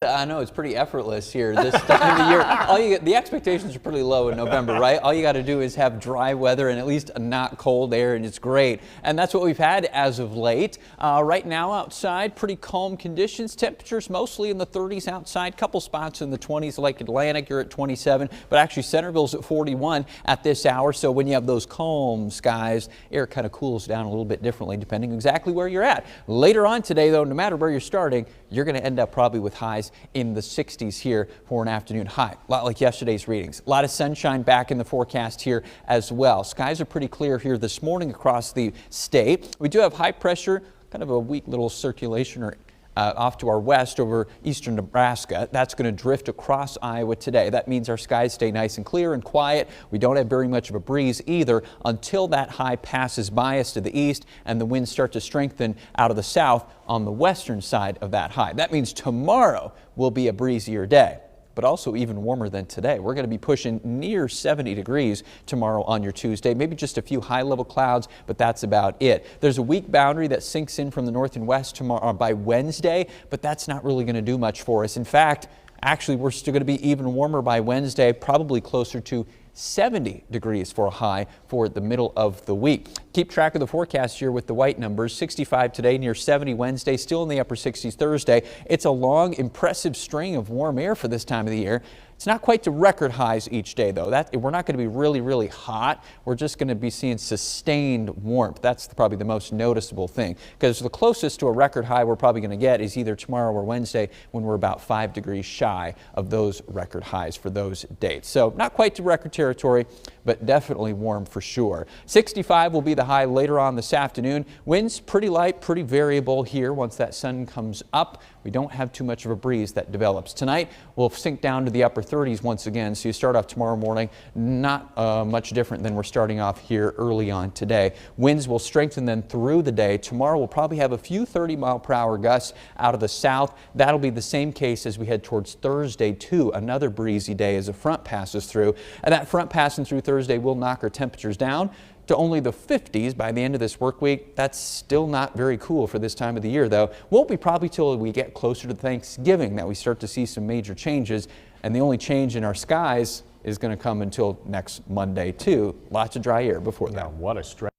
I know it's pretty effortless here this time of the year. The expectations are pretty low in November, right? All you got to do is have dry weather and at least not cold air, and it's great. And that's what we've had as of late. Right now outside, pretty calm conditions. Temperatures mostly in the 30s outside. Couple spots in the 20s, like Atlantic, you're at 27, but actually Centerville's at 41 at this hour. So when you have those calm skies, air kind of cools down a little bit differently depending exactly where you're at. Later on today, though, no matter where you're starting, you're going to end up probably with highs in the 60s here for an afternoon high. A lot like yesterday's readings. A lot of sunshine back in the forecast here as well. Skies are pretty clear here this morning across the state. We do have high pressure, kind of a weak little circulation or off to our west over eastern Nebraska. That's going to drift across Iowa today. That means our skies stay nice and clear and quiet. We don't have very much of a breeze either until that high passes by us to the east and the winds start to strengthen out of the south on the western side of that high. That means tomorrow will be a breezier day, but also even warmer than today. We're going to be pushing near 70 degrees tomorrow on your Tuesday. Maybe just a few high-level clouds, but that's about it. There's a weak boundary that sinks in from the north and west tomorrow by Wednesday, but that's not really going to do much for us. In fact, actually, we're still going to be even warmer by Wednesday, probably closer to 70 degrees for a high for the middle of the week. Keep track of the forecast here with the white numbers. 65 today, near 70 Wednesday, still in the upper 60s Thursday. It's a long, impressive string of warm air for this time of the year. It's not quite to record highs each day, though. We're not going to be really, really hot. We're just going to be seeing sustained warmth. That's probably the most noticeable thing, because the closest to a record high we're probably going to get is either tomorrow or Wednesday, when we're about 5 degrees shy of those record highs for those dates. So not quite to record territory, but definitely warm for sure. 65 will be the high later on this afternoon. Winds pretty light, pretty variable here once that sun comes up. We don't have too much of a breeze that develops. Tonight we'll sink down to the upper 30s once again, so you start off tomorrow morning not much different than we're starting off here early on today. Winds will strengthen then through the day. Tomorrow we'll probably have a few 30-mile-per-hour gusts out of the south. That'll be the same case as we head towards Thursday too. Another breezy day as a front passes through, and that front passing through Thursday will knock our temperatures down to only the 50s by the end of this work week. That's still not very cool for this time of the year, though. Won't be probably till we get closer to Thanksgiving that we start to see some major changes, and the only change in our skies is going to come until next Monday too. Lots of dry air before that. What a stretch.